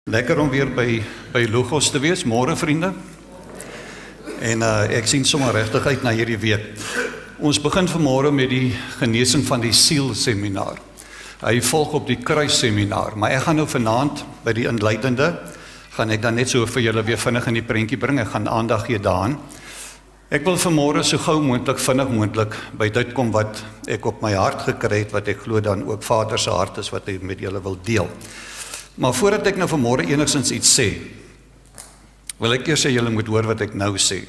Lekker om weer by Logos te wees, môre vriende. En ek sien sommer regtig uit na hierdie week. Ons begin vanmôre met die genesing van die siel seminar. Hy volg op die kruis seminar, maar ek gaan nou vanaand by die inleidende, gaan ek dan net so vir julle weer vinnig in die prentjie bring, ek gaan aandag gee daaraan. Ek wil vanmôre so gou moontlik, vinnig moontlik by dit kom wat ek op my hart gekry het, wat ek glo dan ook Vader se hart is wat hy met julle wil deel. Maar voordat ek nou vanmôre enigstens iets sê, wil ek eers sê julle moet hoor wat ek nou sê.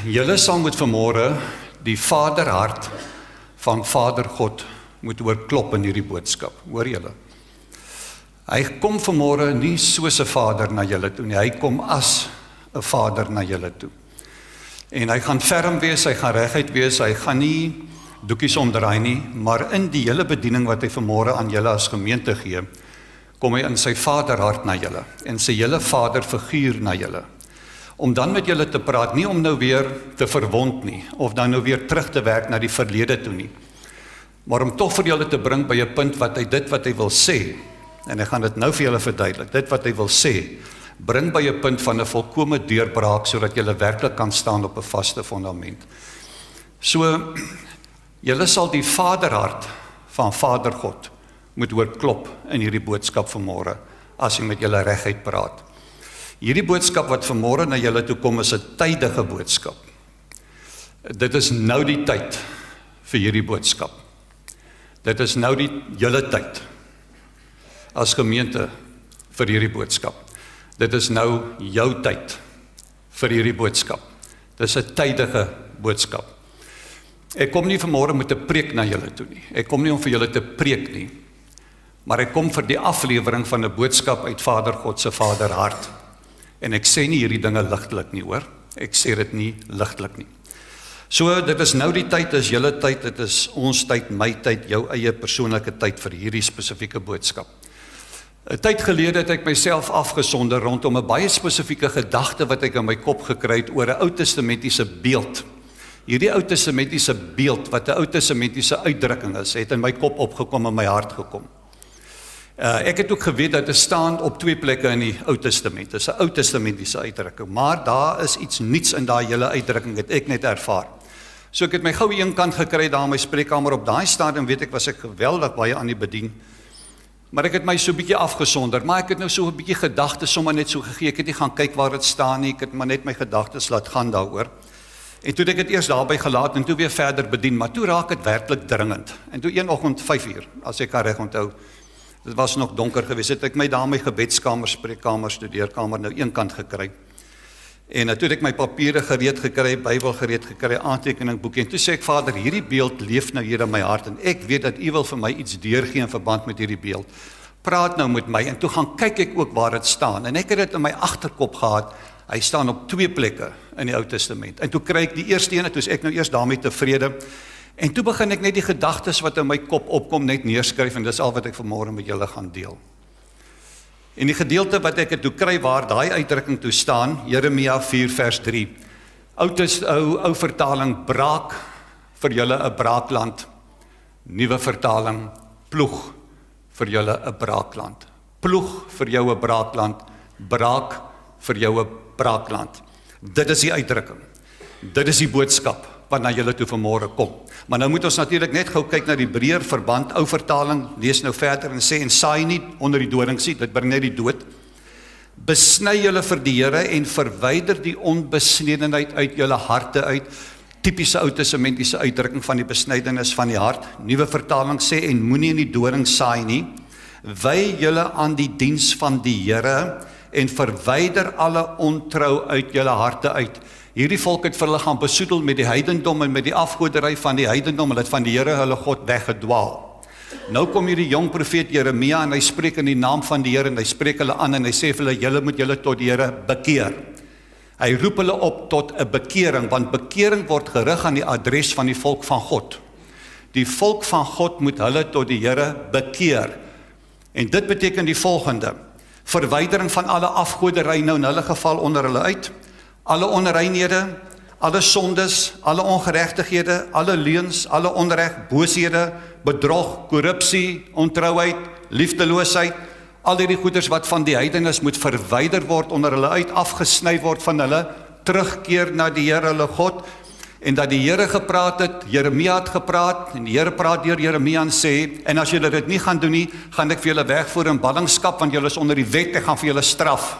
Julle sal moet vanmôre die Vaderhart van Vader God moet oorklop in hierdie boodskap. Hoor julle? Hy kom vanmôre nie soos 'n vader na julle toe nie, hy kom as 'n vader na julle toe. En hy gaan ferm wees, hy gaan reguit wees, hy gaan nie doekies omdraai nie, maar in die hele bediening wat hy vanmôre aan julle as gemeente gee, kom hy in sy vaderhart na julle, en sy hele vaderfiguur na julle, om dan met julle te praat, nie om nou weer te verwond nie, of dan nou weer terug te werk na die verlede toe nie, maar om toch vir julle te bring by 'n punt wat hy dit wat hy wil sê, en ek gaan dit nou vir julle verduidelik, dit wat hy wil sê, bring by 'n punt van 'n volkome deurbraak, sodat julle werklik kan staan op 'n vaste fundament. So, julle sal die vaderhart van Vader God moet oorklop in hierdie boodskap vanmôre, as hy met julle reguit praat. Hierdie boodskap wat vanmôre na julle toe kom, is 'n tydige boodskap. Dit is nou die tyd vir hierdie boodskap. Dit is nou die julle tyd as gemeente vir hierdie boodskap. Dit is nou jou tyd vir hierdie boodskap. Dit is 'n tydige boodskap. Ek kom nie vanmôre met 'n preek na julle toe nie. Ek kom nie om vir julle te preek nie. Maar ek kom vir die aflewering van 'n boodskap uit Vader God se Vaderhart. En ek sê nie hierdie dinge ligtelik nie, hoor. Ek sê dit nie ligtelik nie. So, dit is nou die tyd, dit is julle tyd, dit is ons tyd, my tyd, jou eie persoonlike tyd vir hierdie spesifieke boodskap. 'n Tyd gelede het ek myself afgesonder rondom 'n baie spesifieke gedagte wat ek in my kop gekry het oor 'n Ou Testamentiese beeld. Hierdie Ou Testamentiese beeld, wat 'n Ou Testamentiese uitdrukking is, het in my kop opgekom en my hart gekom. Ek het ook geweet dat dit staan op 2 plekke in die Ou Testament. Dit is 'n Ou Testamentiese uitdrukking, maar daar is iets niets in daai hele uitdrukking, het ek net ervaar. So ek het my gou een kant gekry daar in my spreekkamer. Op daai stadium weet ek was ek geweldig baie aan die bedien. Maar ek het my so 'n bietjie afgesonder, maar ek het nou so 'n bietjie gedagtes sommer net so gegee. Ek het nie gaan kyk waar dit staan nie, ek het maar net my gedagtes laat gaan daaroor. En toe het ek dit eers daarby gelaat en toe weer verder bedien, maar toe raak dit werklik dringend. En toe een oggend 5:00, as ek kan reg onthou, dit was nog donker geweest, het ek my daar in my gebedskamer, spreekkamer, studeerkamer nou een kant gekry. En toe het ek my papiere gereed gekry, Bybel gereed gekry, aantekeningboekie, en toe sê ek, Vader, hierdie beeld leef nou hier in my hart, en ek weet dat U wil vir my iets deurgee in verband met hierdie beeld. Praat nou met my, en toe gaan kyk ek ook waar dit staan, en ek het dit in my agterkop gehad, hy staan op 2 plekke in die Ou Testament, en toe kry ek die eerste ene, toe is ek nou eers daarmee tevrede, en toe begin ek net die gedagtes wat in my kop opkom net neerskryf, en dis al wat ek vanmôre met julle gaan deel. En die gedeelte wat ek het toe kry waar daai uitdrukking toe staan, Jeremia 4 vers 3, ou vertaling, braak vir julle 'n braakland, nuwe vertaling, ploeg vir julle 'n braakland, ploeg vir jou 'n braakland, braak vir jou 'n braakland. Dit is die uitdrukking, dit is die boodskap wat na julle toe vanmôre kom. Maar nou moet ons natuurlik net gou kyk na die breër verband, ou vertaling, lees nou verder en sê, en saai nie onder die doringsie, dit bring net die dood. Besny julle vir die Here en verwyder die onbesnedenheid uit julle harte uit. Tipiese Ou Testamentiese uitdrukking van die besnydenis van die hart. Nuwe vertaling sê, en moenie in die doring saai nie. Wy julle aan die diens van die Here en verwyder alle ontrou uit julle harte uit. Hierdie volk het vir hulle gaan besoedel met die heidendom en met die afgoderry van die heidendom, hulle het van die Here hulle God weggedwaal. Nou kom hierdie jong profeet Jeremia en hy spreek in die naam van die Here en hy spreek hulle aan en hy sê vir hulle, julle moet julle tot die Here bekeer. Hy roep hulle op tot 'n bekering, want bekering word gerig aan die adres van die volk van God. Die volk van God moet hulle tot die Here bekeer. En dit beteken die volgende, verwydering van alle afgoderry nou in hulle geval onder hulle uit, alle onreinhede, alle sondes, alle ongeregtighede, alle leuns, alle onreg, booshede, bedrog, korrupsie, ontrouheid, liefdeloosheid, al hierdie goeders wat van die heidenes moet verwyder word, onder hulle uit afgesny word van hulle, terugkeer na die Here hulle God, en dat die Here gepraat het, Jeremia het gepraat, en die Here praat deur Jeremia en sê, en as julle dit nie gaan doen nie, gaan ek vir julle wegvoer in ballingskap, want julle is onder die wet, ek gaan vir julle straf.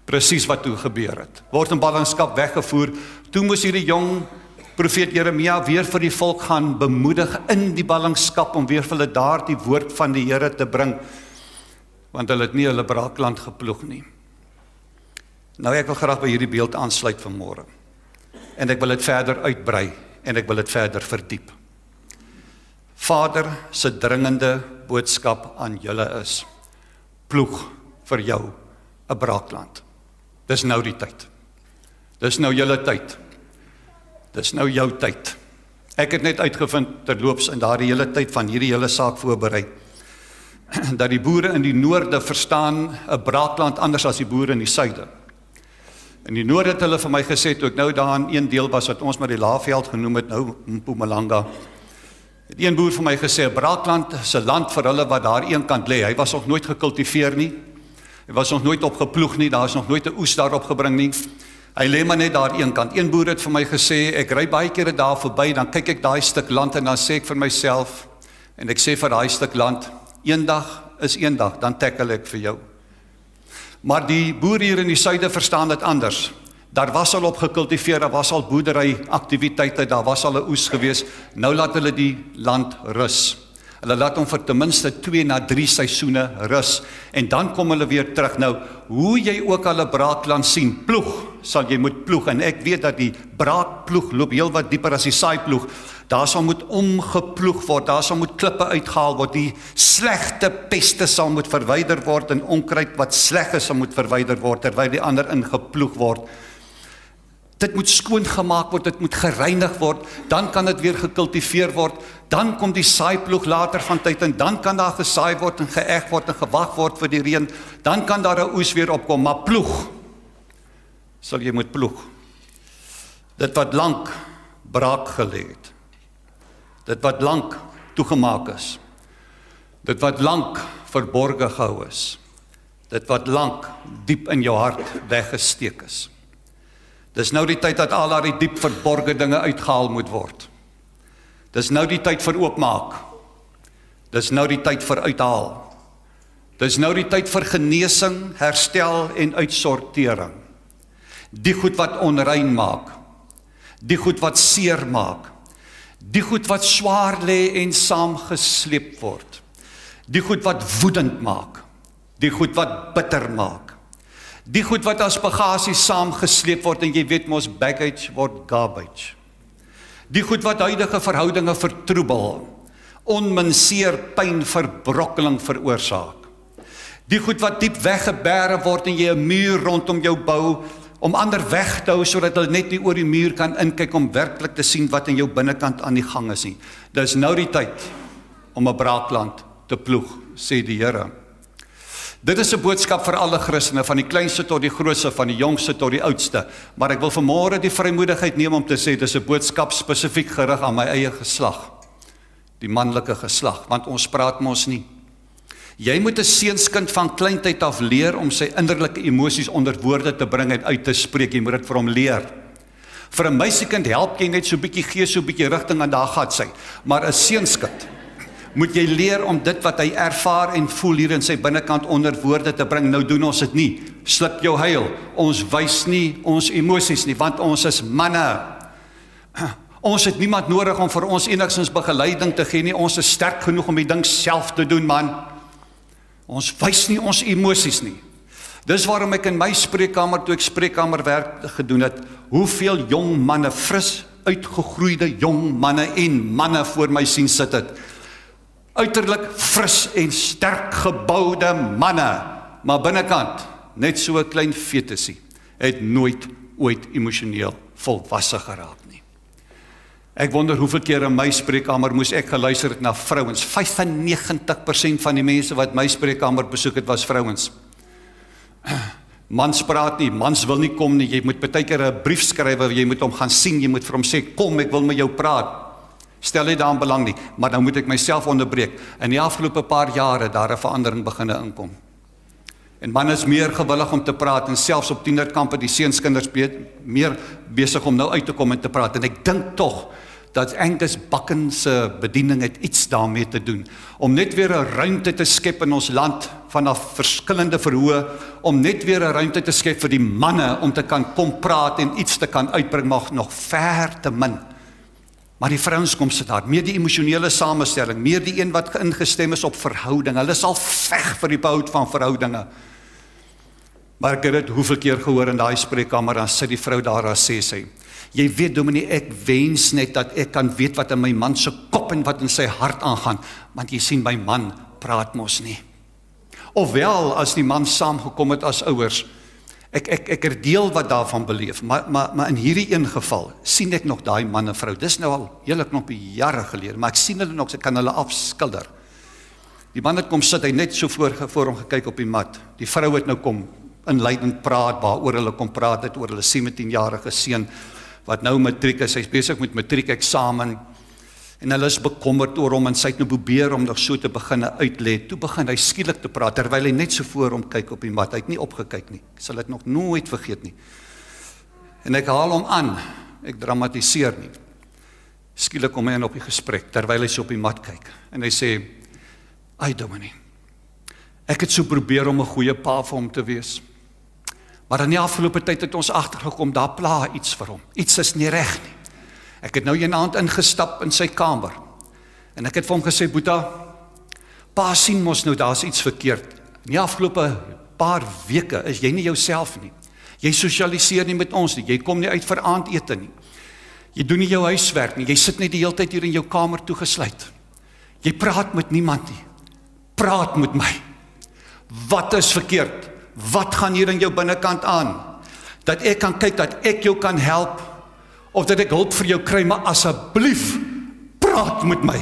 Presies wat toe gebeur het. Word in ballingskap weggevoer, toe moes hierdie jong profeet Jeremia weer vir die volk gaan bemoedig in die ballingskap, om weer vir hulle daar die woord van die Here te bring, want hulle het nie hulle braakland geploeg nie. Nou ek wil graag by hierdie beeld aansluit vanmôre. En ek wil dit verder uitbrei, en ek wil dit verder verdiep. Vader se dringende boodskap aan julle is, ploeg vir jou 'n braakland. Dis nou die tyd. Dis nou julle tyd. Dis nou jou tyd. Ek het net uitgevind terloops in daardie hele tyd van hierdie hele saak voorberei, dat die boere in die noorde verstaan 'n braakland anders as die boere in die suide. In die noorde het hulle vir my gesê, toe ek nou daar in een deel was, wat ons maar die Laagveld genoem het, nou Mpumalanga, het een boer vir my gesê, 'n braakland is 'n land vir hulle wat daar een kant lê. Hy was nog nooit gekultiveer nie, hy was nog nooit opgeploeg nie, daar is nog nooit 'n oes daarop gebring nie, hy lê maar net daar een kant. Een boer het vir my gesê, ek ry baie kere daar verby, dan kyk ek daai stuk land en dan sê ek vir myself, en ek sê vir daai stuk land, eendag is eendag, dan tackle ek vir jou. Maar die boer hier in die suide verstaan dit anders. Daar was al op gekultiveer, daar was al boerdery aktiwiteite, daar was al 'n oes gewees. Nou laat hulle die land rus. Hulle laat hom vir ten minste 2 na 3 seisoene rus. En dan kom hulle weer terug. Nou, hoe jy ook al 'n braakland sien, ploeg, sal jy moet ploeg. En ek weet dat die braakploeg loop heel wat dieper as die saaiploeg. Daar sal moet omgeploeg word, daar sal moet klippe uitgehaal word, die slegte peste sal moet verwyder word, en onkruid wat sleg is sal moet verwyder word, terwyl die ander ingeploeg word. Dit moet skoongemaak word, dit moet gereinig word, dan kan dit weer gekultiveer word, dan kom die saaiploeg later van tyd, en dan kan daar gesaai word en geëg word en gewag word vir die reën, dan kan daar 'n oes weer opkom, maar ploeg, sal jy moet ploeg. Dit wat lank braak gelê het, dit wat lank toegemaak is, dit wat lank verborge gehou is, dit wat lank diep in jou hart weggesteek is. Dis nou die tyd dat al daardie diep verborge dinge uitgehaal moet word. Dis nou die tyd vir oopmaak. Dis nou die tyd vir uithaal. Dis nou die tyd vir genesing, herstel en uitsortering. Die goed wat onrein maak, die goed wat seer maak, die goed wat swaar lê en saamgesleep word, die goed wat woedend maak, die goed wat bitter maak, die goed wat as bagasie saamgesleep word, en jy weet mos baggage word garbage, die goed wat huidige verhoudinge vertroebel, onminseer pyn, verbrokkeling veroorsaak, die goed wat diep weggebêre word en jy 'n muur rondom jou bou, om ander weg te hou, sodat hulle net nie oor die muur kan inkyk, om werklik te sien wat in jou binnekant aan die gang is nie. Dis nou die tyd om 'n braakland te ploeg, sê die Here. Dit is 'n boodskap vir alle Christene, van die kleinste tot die grootste, van die jongste tot die oudste. Maar ek wil vanmôre die vrymoedigheid neem om te sê, dis 'n boodskap spesifiek gerig aan my eie geslag, die manlike geslag, want ons praat mos nie. Jy moet 'n seunskind van kleintyd af leer om sy innerlike emosies onder woorde te bring en uit te spreek. Jy moet dit vir hom leer. Vir 'n meisiekind help jy net so bietjie gee, so bietjie rigting, en daar gaan sy. Maar 'n seunskind moet jy leer om dit wat hy ervaar en voel hier in sy binnekant onder woorde te bring. Nou doen ons dit nie. Slip jou huil. Ons wys nie ons emosies nie, want ons is manne. Ons het niemand nodig om vir ons enigstens begeleiding te gee nie. Ons is sterk genoeg om die ding self te doen, man. Ons wys nie ons emosies nie. Dis waarom ek in my spreekkamer, toe ek spreekkamerwerk gedoen het, hoeveel jong manne, fris uitgegroeide jong manne en manne voor my sien sit het. Uiterlik fris en sterk geboude manne, maar binnekant net so 'n klein fetusie, het nooit ooit emosioneel volwasse geraak nie. Ek wonder hoeveel keer in my spreekkamer moes ek geluister het na vrouens. 95% van die mense wat my spreekkamer besoek het, was vrouens. Mans praat nie, mans wil nie kom nie, jy moet baie keer 'n brief skryf, jy moet hom gaan sien, jy moet vir hom sê, kom, ek wil met jou praat. Stel nie daaraan belang nie, maar dan moet ek myself onderbreek. In die afgelope paar jare daar 'n verandering beginne inkom. En man is meer gewillig om te praat, en selfs op tienerkampe, die seunskinders meer besig om nou uit te kom en te praat. En ek dink tog, dat Angus Buchan se bediening het iets daarmee te doen, om net weer 'n ruimte te skep in ons land, vanaf verskillende verhoë, om net weer 'n ruimte te skep vir die manne, om te kan kom praat en iets te kan uitbring, mag nog ver te min. Maar die vrouens kom sit daar, meer die emosionele samestelling, meer die een wat ingestem is op verhouding, hulle sal veg vir die behoud van verhoudinge. Maar ek het dit hoeveel keer gehoor in daai spreekkamer, dan sit die vrou daar, dan sê sy, jy weet Dominee, ek wens net dat ek kan weet wat in my man se kop en wat in sy hart aangaan, want jy sien my man praat mos nie. Ofwel, as die man saamgekom het as ouers, ek deel wat daarvan beleef, maar in hierdie een geval, sien ek nog daai man en vrou, dis nou al hele knop jare gelede, maar ek sien hulle nog, ek kan hulle afskilder. Die man het kom sit, hy net so voor hom gekyk op die mat, die vrou het nou kom inleidend praat, waaroor hulle kom praat het, oor hulle 17-jarige seun, wat nou matriek is, hy is besig met matriek eksamen, en hulle is bekommerd oor hom, en sy het nou probeer om nog so te begin uitlê, toe begin hy skielik te praat, terwyl hy net so voor hom kyk op die mat, hy het nie opgekyk nie, ek sal dit nog nooit vergeet nie, en ek haal hom aan, ek dramatiseer nie, skielik kom hy in op die gesprek, terwyl hy so op die mat kyk, en hy sê, ai Dominee, ek het so probeer om 'n goeie pa vir hom te wees, maar in die afgelope tyd het ons agtergekom, daar pla iets vir hom, iets is nie reg nie. Ek het nou een aand ingestap in sy kamer, en ek het vir hom gesê, Boeta, pa sien mos nou, daar is iets verkeerd. In die afgelope paar weke is jy nie jouself nie. Jy sosialiseer nie met ons nie, jy kom nie uit vir aandete nie. Jy doen nie jou huiswerk nie, jy sit net die hele tyd hier in jou kamer toegesluit. Jy praat met niemand nie. Praat met my. Wat is verkeerd? Wat gaan hier in jou binnekant aan? Dat ek kan kyk, dat ek jou kan help, of dat ek hulp vir jou kry, maar asseblief, praat met my.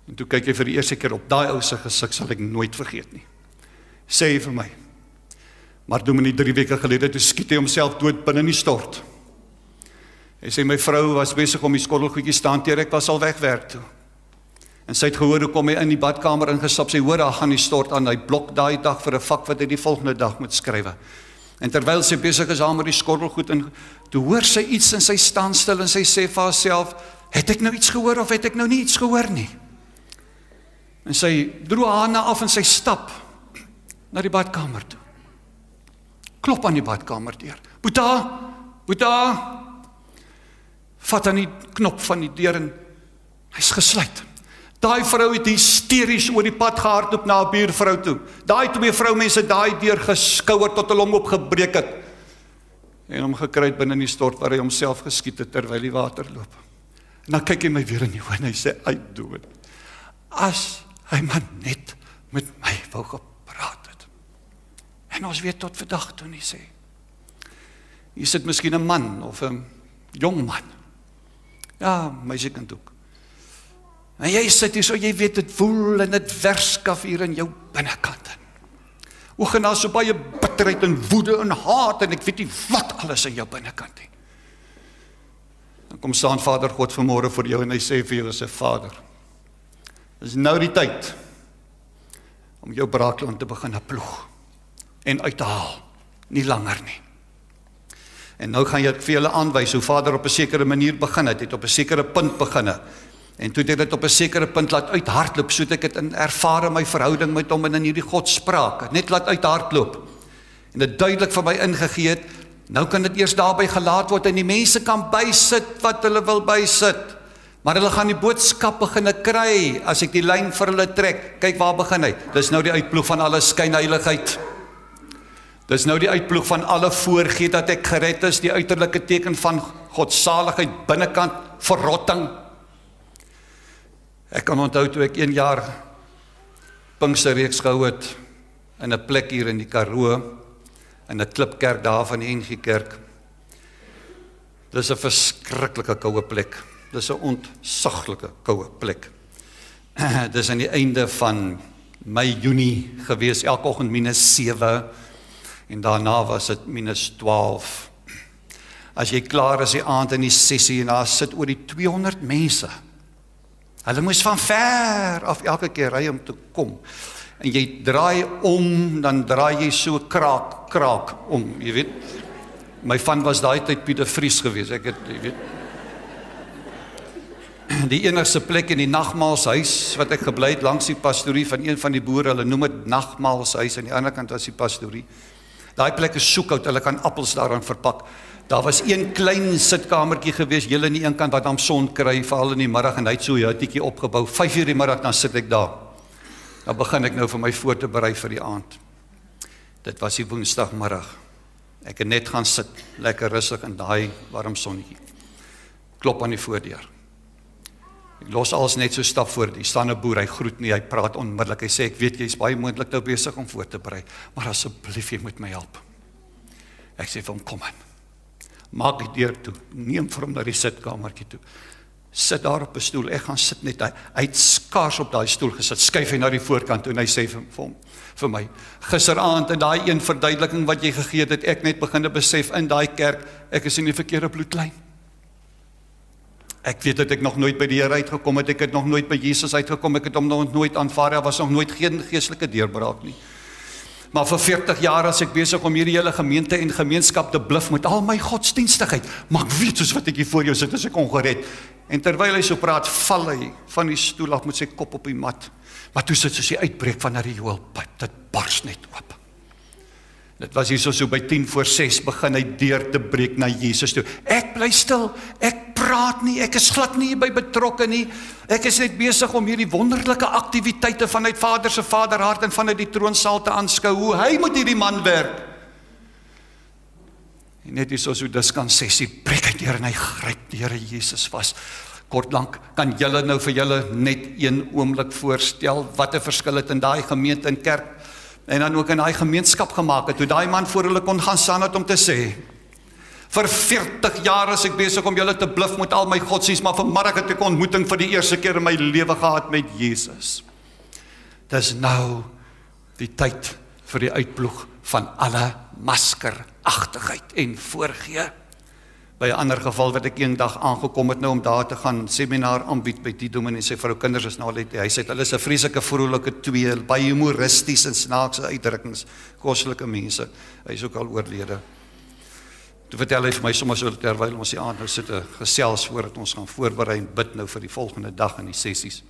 En toe kyk jy vir die eerste keer op daai ou se gesig, sal ek nooit vergeet nie. Sê vir my, maar Dominee 3 weke gelede, toe skiet hy homself dood binne in die stort. Hy sê, my vrou was besig om die skottelgoedjies te hanteer, ek was al wegwerk toe. En sy het gehoor, hoe kom hy in die badkamer ingestap, sy hoor, daar gaan die stort aan, hy blok daai dag vir 'n vak wat hy die volgende dag moet skrywe. En terwyl sy besig is aan met die skottelgoed, en toe hoor sy iets en sy staan stil, en sy sê vir haarself, het ek nou iets gehoor, of het ek nou nie iets gehoor nie? En sy droog haar hande af, en sy stap na die badkamer toe. Klop aan die badkamer deur. Boeta, Boeta, vat aan die knop van die deur, en hy's gesluit. Daai vrou het hysteries oor die pad gehardloop na 'n buurvrou toe. Daai 2 vroumense daai deur geskouer tot hulle hom opgebreek het. En hom gekry het binne in die stort waar hy homself geskiet het terwyl die water loop. En dan kyk hy my weer in die oë en hy sê, "Ai dood. As hy maar net met my wou gepraat het." En ons weet tot vandag toe nie sê. Hier sit miskien 'n man of 'n jong man. Ja, meisiekind ook. En jy sit hier so, jy weet, dit voel en dit werskaf hier in jou binnekant. Hoe gaan daar so baie bitterheid en woede en haat en ek weet nie wat alles in jou binnekant nie. Dan kom staan Vader God vanmôre vir jou en hy sê vir jou, sê Vader, dis nou die tyd om jou braakland te begin ploeg en uit te haal, nie langer nie. En nou gaan jy vir julle aanwys hoe Vader op 'n sekere manier begin het op 'n sekere punt begin. En toe het ek dit op 'n sekere punt laat uithardloop, so het ek dit in ervare my verhouding met hom en in hierdie Godspraak, net laat uithardloop. En dit duidelik vir my ingegee het, nou kan dit eers daarby gelaat word en die mense kan bysit wat hulle wil bysit. Maar hulle gaan die boodskap beginne kry as ek die lyn vir hulle trek. Kyk waar begin hy. Dis nou die uitploeg van alle skynheiligheid. Dis nou die uitploeg van alle voorgee dat ek gered is, die uiterlike teken van godsaligheid, binnekant verrotting. Ek kan onthou toe ek 1 jaar Pinksterreeks gehou het in 'n plek hier in die Karoo, in 'n klipkerk daar van die NG Kerk. Dis 'n verskriklike koue plek. Dis 'n ontsaglike koue plek. Dis aan die einde van Mei, Junie gewees, elke oggend -7 en daarna was dit -12. As jy klaar is die aand in die sessie en daar sit oor die 200 mense. Hulle moes van ver af elke keer ry om te kom. en jy draai om, dan draai jy so kraak om, jy weet. My van was daai tyd Pieter Vries gewees, ek het, jy weet. Die enigste plek in die nagmaalshuis wat ek gebly het langs die pastorie van een van die boere, hulle noem dit nagmaalshuis, aan die ander kant was die pastorie. Daai plek is soekhout, hulle kan appels daaraan verpak. Daar was een klein sitkamertjie gewees, julle in die een kant wat aan son kry, veral in die middag, en hy het so 'n hutjie opgebou. 5:00 die middag, dan sit ek daar. Dan begin ek nou vir my voor te berei vir die aand. Dit was die woensdagmiddag. Ek het net gaan sit, lekker rustig in daai warm sonnetjie. Klop aan die voordeur. Ek los alles net so stap voor, die staan 'n boer, hy groet nie, hy praat onmiddellik, hy sê, ek weet jy is baie moontlik nou besig om voor te berei, maar asseblief, jy moet my help. Ek sê vir hom, kom aan, maak die deur toe, neem vir hom na die sitkamertjie toe, sit daar op 'n stoel, ek gaan sit net, hy het skaars op daai stoel gesit, skuif hy na die voorkant toe, en hy sê vir my, gisteraand in daai een verduideliking wat jy gegee het, ek net begin te besef in daai kerk, ek is in die verkeerde bloedlyn. Ek weet dat ek nog nooit by die Here uitgekom het, ek het nog nooit by Jesus uitgekom, ek het hom nog nooit aanvaar, daar was nog nooit geen geestelike deurbraak nie. Maar vir 40 jaar as ek besig om hierdie hele gemeente en gemeenskap te bluf met al my godsdienstigheid, maar ek weet soos wat ek hier voor jou sit, as ek ongered. En terwyl hy so praat, val hy van die stoel af met sy kop op die mat. Maar toe sit soos die uitbreek van 'n rioolpyp, dit bars net oop. Dit was hier so by 5:50 begin hy deur te breek na Jesus toe. Ek bly stil, ek praat nie, ek is glad nie hierby betrokke nie. Ek is net besig om hierdie wonderlike aktiwiteite vanuit Vader se vaderhart en vanuit die troonsaal te aanskou, hoe hy met hierdie man werk. En net hier so diskanssessie, breek hy deur en hy gryp die Here Jesus vas. Kortlank, kan julle nou vir julle net een oomblik voorstel, wat 'n verskil het in daai gemeente en kerk, en dan ook in daai gemeenskap gemaak het, toe daai man voor hulle kon gaan staan het om te sê, vir 40 jaar is ek besig om julle te bluf met al my godsdienst, maar vanmiddag het ek 'n ontmoeting vir die eerste keer in my lewe gehad met Jesus. Dis nou die tyd vir die uitploeg van alle maskeragtigheid en voorgee. By 'n ander geval wat ek eendag aangekom het nou om daar te gaan seminar aanbied by die dominee en sy vrou kinders is nou al hy sê hulle is 'n vreeslike vrolike twee, baie humoristies en snaakse uitdrukkings, kostelike mense. Hy is ook al oorlede. Toe vertel hy vir my sommer so terwyl ons die aand nou sit gesels voordat ons gaan voorberei en bid nou vir die volgende dag in die sessies.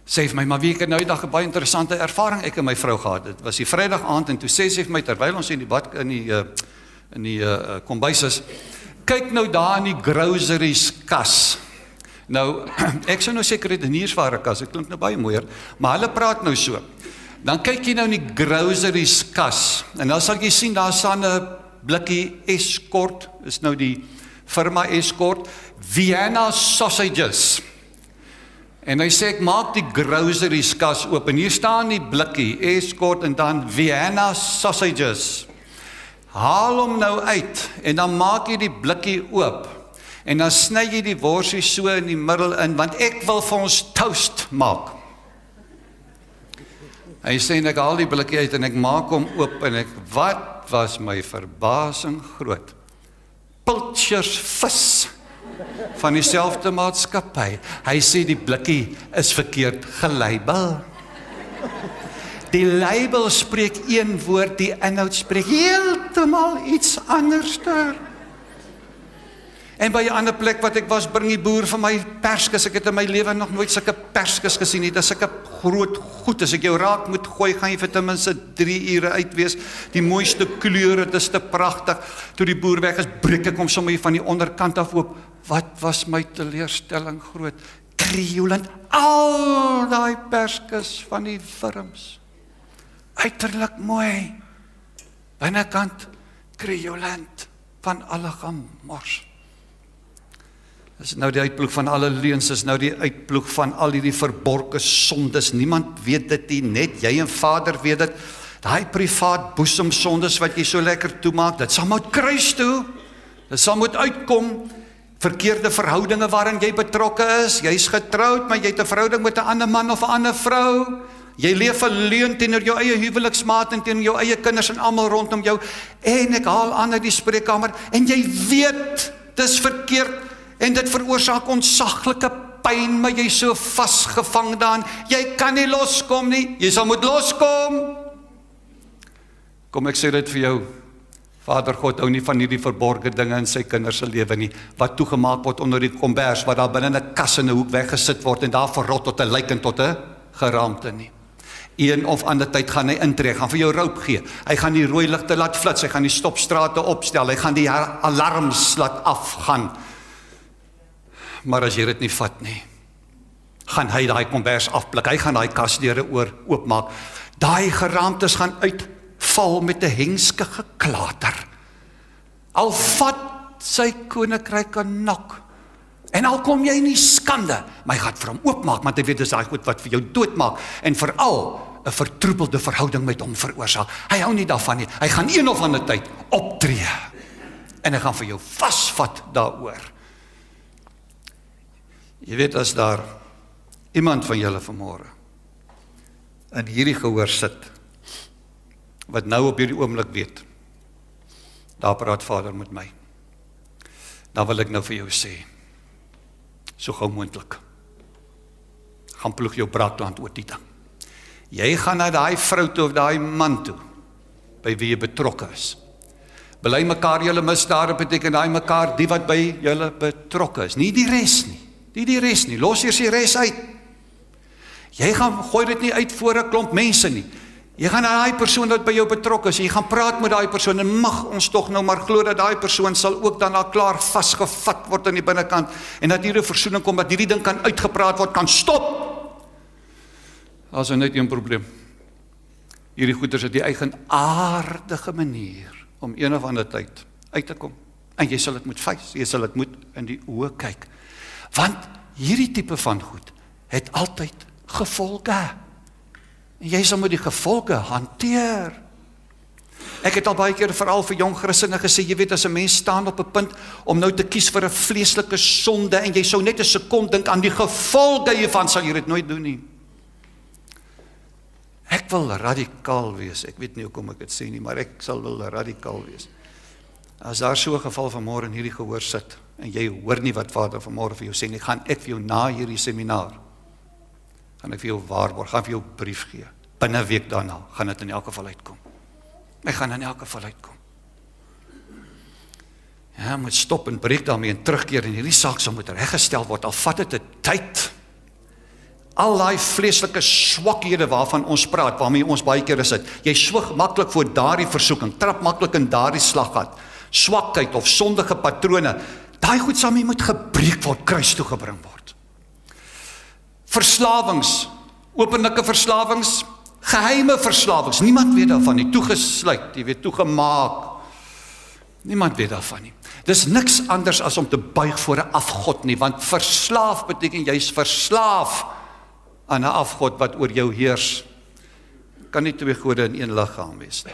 Sê vir my, maar wie ek het nou die dag 'n baie interessante ervaring ek en my vrou gehad. Dit was die Vrydag aand en toe sê sy vir my terwyl ons in die bad in die kombuis is, kyk nou daar in die groceries kas. Nou, ek sou nou seker redeniersware kas, dit klink nou baie mooier, maar hulle praat nou so. Dan kyk jy nou in die groceries kas, en dan sal jy sien, daar staan 'n blikkie Escort, is nou die firma Escort, Vienna sausages. En hy sê, ek maak die groceries kas oop, en hier staan die blikkie Escort, en dan Vienna sausages. Haal hom nou uit, en dan maak jy die blikkie oop, en dan sny jy die worsie so in die middel in, want ek wil vir ons toast maak. Hy sê, en ek haal die blikkie uit, en ek maak hom oop, en wat was my verbasing groot? Pilchers vis, van dieselfde maatskappy. Hy sê, die blikkie is verkeerd gelabel. Die label spreek een woord, die inhoud spreek heeltemal iets anderster. En by 'n ander plek wat ek was, bring die boer vir my perskes. Ek het in my lewe nog nooit sulke perskes gesien nie. Dit is sulke groot goed. As ek jou raak moet gooi, gaan jy vir ten minste 3 ure uit wees. Die mooiste kleure, dit is te pragtig. Toe die boer weg is, breek ek hom sommer hier van die onderkant af oop. Wat was my teleurstelling groot? Krioelend, al daai perskes van die wurms. Uiterlik mooi, binnekant krioelend van alle gemors. Dis nou die uitploeg van alle leuns, is nou die uitploeg van al hierdie verborgde sondes. Niemand weet dit nie, net jy en Vader weet dit. Daai privaat boesem sondes wat jy so lekker toemaak, dit sal moet kruis toe. Dit sal moet uitkom. Verkeerde verhoudinge waarin jy betrokke is. Jy's getroud, maar jy het 'n verhouding met 'n ander man of 'n ander vrou. Jy leef 'n leuen teenoor jou eie huweliksmaat en teenoor jou eie kinders en almal rondom jou. En ek haal aan uit die spreekkamer en jy weet dis verkeerd en dit veroorsaak ontsaglike pyn, maar jy so vasgevang daan. Jy kan nie loskom nie. Jy sal moet loskom. Kom ek sê dit vir jou. Vader God hou nie van hierdie verborgde dinge in sy kinders se lewe nie, wat toegemaak word onder die kombers, wat daar binne 'n kas in 'n hoek weggesit word en daar verrot tot 'n lijk en tot 'n geraamte nie. Een of ander tyd gaan hy intree, gaan vir jou roep gee. Hy gaan die rooi ligte laat flits, hy gaan die stopstrate opstel, hy gaan die alarms laat afgaan. Maar as jy dit nie vat nie, gaan hy daai kombers afblik, hy gaan daai kasdeure oopmaak. Daai geraamtes gaan uitval met 'n hengske geklater. Al vat sy koninkryk 'n nok. En al kom jy in die skande, maar hy gaan vir hom oopmaak, want hy weet dis daai goed wat vir jou doodmaak en veral 'n vertroebelde verhouding met hom veroorsaak. Hy hou nie daarvan nie. Hy gaan een of ander tyd optree en hy gaan vir jou vasvat daaroor. Jy weet, as daar iemand van julle vanmôre in hierdie gehoor sit, wat nou op hierdie oomblik weet, daar praat Vader met my, dan wil ek nou vir jou sê, so gou moontlik, gaan ploeg jou braakland oor die ding. Jy gaan na daai vrou toe of daai man toe, by wie jy betrokke is. Bely mekaar julle misdade, beteken daai mekaar die wat by julle betrokke is, nie die res nie. Die res nie, los eers die res uit. Jy gaan gooi dit nie uit voor 'n klomp mense nie. Jy gaan na daai persoon wat by jou betrokke is, jy gaan praat met daai persoon en mag ons tog nou maar glo dat daai persoon sal ook dan al klaar vasgevat word aan die binnekant en dat hier 'n versoening kom, dat hierdie ding kan uitgepraat word, kan stop. As er net een probleem. Hierdie goeders het die eigenaardige manier om een of ander tyd uit te kom. En jy sal dit moet face, jy sal dit moet in die oë kyk. Want hierdie tipe van goed het altyd gevolge. En jy sal moet die gevolge hanteer. Ek het al baie keer veral vir jong Christene gesê, jy weet, as 'n mens staan op 'n punt om nou te kies vir 'n vleeslike sonde en jy sou net 'n sekond dink aan die gevolge hiervan, sal jy dit nooit doen nie. Ek wil radikaal wees. Ek weet nie hoekom ek dit sê nie, maar ek sal wil radikaal wees. As daar so 'n geval vanmôre in hierdie gehoor sit en jy hoor nie wat Vader vanmôre vir jou sê nie, gaan ek vir jou na hierdie seminaar gaan ek vir jou waarborg, gaan vir jou brief gee. Binne 'n week daarna gaan dit in elk geval uitkom. Ek gaan in elk geval uitkom. Ja, moet stop en breek daarmee en terugkeer en hierdie saak sal moet reggestel word. Al vat dit 'n tyd. Al daai vleeslike swakhede waarvan ons praat, waarmee ons baie keer sit. Jy swig maklik voor daardie versoeking, trap maklik in daardie slaggat. Swakheid of sondige patrone. Daai goed sal moet gebreek word, kruis toe gebring word. Verslawings, openlike verslawings, geheime verslawings, niemand weet daarvan nie, toegesluit, jy weet, toegemaak. Niemand weet daarvan nie. Dis niks anders as om te buig voor 'n afgod nie, want verslaaf beteken jy's verslaaf aan 'n afgod wat oor jou heers. Kan nie twee gode in een liggaam wees nie.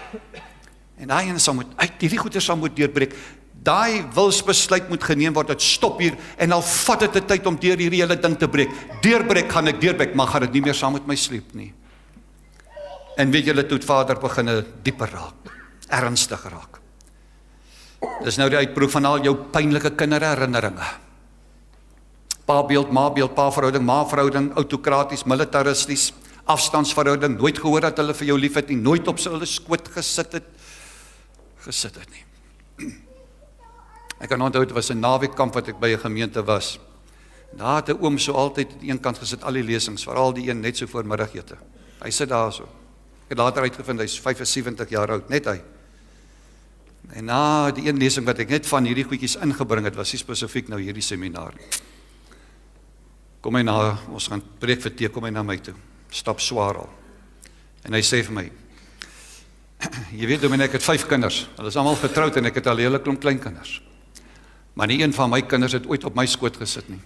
En daai ene sal moet uit, hierdie goeie sal moet deurbreek. Daai wilsbesluit moet geneem word, dit stop hier, en al vat dit 'n tyd om deur hierdie hele ding te breek. Deurbreek gaan ek deurbreek, maar gaan dit nie meer saam met my sleep nie. En weet julle, toe het Vader begin dieper raak, ernstig raak. Dis nou die uitproef van al jou pynlike kinderherinneringe. Pa-beeld, ma-beeld, pa-verhouding, ma-verhouding, autokraties, militaristies, afstandsverhouding, nooit gehoor dat hulle vir jou lief het nie, nooit op hulle skoot gesit het nie. Ek kan onthou, dit was 'n naweekkamp wat ek by 'n gemeente was. Daar het 'n oom so altyd aan die een kant gesit, al die lesings, veral die een net so voor middagete. Hy sit daar so. Ek het later uitgevind, hy's 75 jaar oud, net hy. En na die een lesing wat ek net van hierdie goedjies ingebring het, was nie spesifiek nou hierdie seminaar. Kom hy na, ons gaan preek vir tee, kom hy na my toe. Stap swaar al. En hy sê vir my, jy weet, Dominee, ek het 5 kinders. Hulle is almal getroud en ek het al 'n hele klomp kleinkinders. Maar nie een van my kinders het ooit op my skoot gesit nie.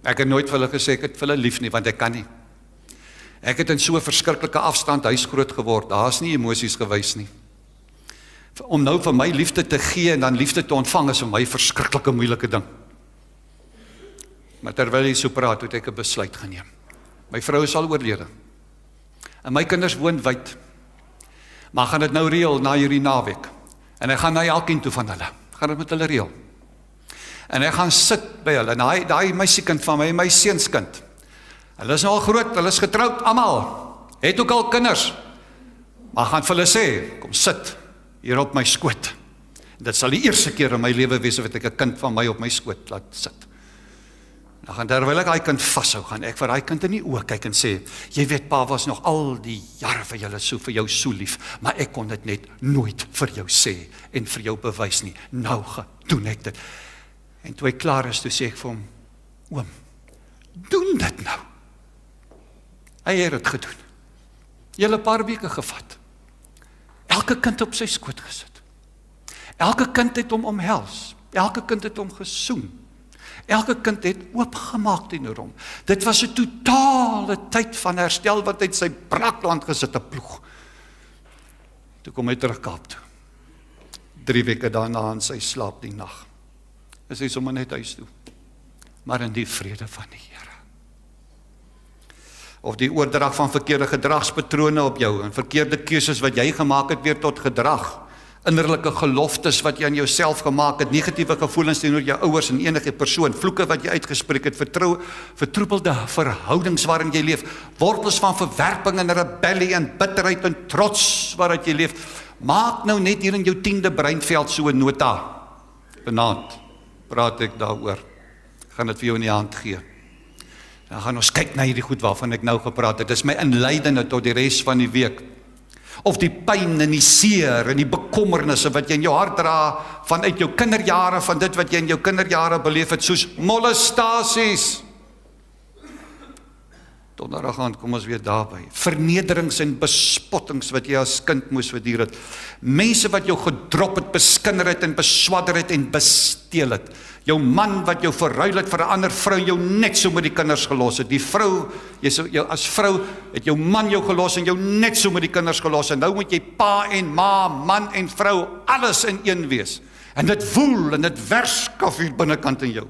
Ek het nooit vir hulle gesê ek het vir hulle lief nie, want ek kan nie. Ek het in so 'n verskriklike afstand huis groot geword. Daar's nie emosies gewys nie. Om nou vir my liefde te gee en dan liefde te ontvang is vir my 'n verskriklike moeilike ding. Maar terwyl hy so praat, het ek 'n besluit geneem. My vrou is al oorlede. En my kinders woon wyd. Maar gaan dit nou reël na hierdie naweek. En ek gaan na elkeen toe van hulle. Gaan dit met hulle reël. En ek gaan sit by hulle, en daai meisiekind van my seunskind. Hulle is nou al groot, hulle is getroud, almal. Het ook al kinders. Maar gaan vir hulle sê, kom sit hier op my skoot. Dit sal die eerste keer in my lewe wees wat ek 'n kind van my op my skoot laat sit. Dan gaan terwyl ek daai kind vashou, gaan ek vir daai kind in die oë kyk en sê, jy weet pa was nog al die jare vir jou so lief, maar ek kon dit net nooit vir jou sê en vir jou bewys nie. Nou doen ek dit. En toe ek klaar is, toe sê ek vir hom, oom, doen dit nou. Hy het dit gedoen. Julle paar weke gevat. Elke kind op sy skoot gesit. Elke kind het hom omhels. Elke kind het hom gesoen. Elke kind het oopgemaak teenoor hom. Dit was 'n totale tyd van herstel wat hy in sy brakland gesit het ploeg. Toe kom hy terug Kaap toe. 3 weke daarna in sy slaap die nag. Is hy sommer net huis toe. Maar in die vrede van die Here. Of die oordrag van verkeerde gedragspatrone op jou en verkeerde keuses wat jy gemaak het weer tot gedrag. Innerlike geloftes wat jy aan jouself gemaak het, negatiewe gevoelens teenoor jou ouers en enige persoon, vloeke wat jy uitgespreek het, vertroebelde verhoudings waarin jy leef, wortels van verwerping en rebellie en bitterheid en trots waarin jy leef. Maak nou net hier in jou 10de breinveld so 'n nota. Vanaand praat ek daaroor. Gaan dit vir jou in die hand gee. Dan gaan ons kyk na hierdie goed waarvan ek nou gepraat het. Dis my inleidende tot die res van die week. Of die pyn en die seer en die bekommernisse wat jy in jou hart dra vanuit jou kinderjare, van dit wat jy in jou kinderjare beleef het, soos molestasies. Donderdag aand kom ons weer daarby. Vernederings en bespottings wat jy as kind moes verduur het. Mense wat jou gedrop het, beskinder het en beswadder het en besteel het. Jou man wat jou verruil het vir 'n ander vrou, jou net so met die kinders gelos het. Die vrou, jou as vrou, het jou man jou gelos en jou net so met die kinders gelos. En nou moet jy pa en ma, man en vrou, alles in een wees. En dit woel en dit werskaf hier binnekant in jou.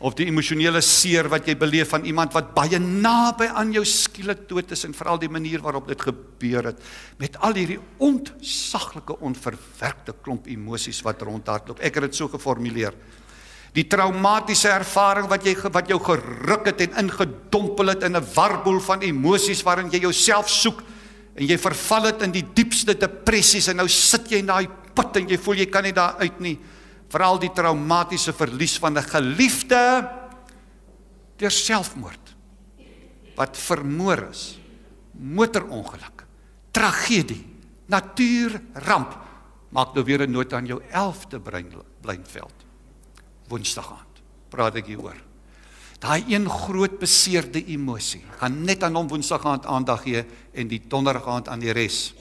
Of die emosionele seer wat jy beleef van iemand wat baie naby aan jou skielik dood is, en veral die manier waarop dit gebeur het, met al hierdie ontsaglike, onverwerkte klomp emosies wat rondhardloop. Ek het dit so geformuleer. Die traumatiese ervaring wat jou geruk het en ingedompel het in 'n warboel van emosies waarin jy jouself soek en jy verval het in die diepste depressies en nou sit jy in daai put en jy voel jy kan nie daar uit nie. Veral die traumatiese verlies van 'n geliefde deur selfmoord, wat vermoor is, motorongeluk, tragedie, natuurramp. Maak nou weer 'n nota aan jou 11de breinveld. Woensdag aand praat ek hieroor. Daai een groot beseerde emosie, gaan net aan hom Woensdag aand aandag gee en die Donderdag aand aan die res.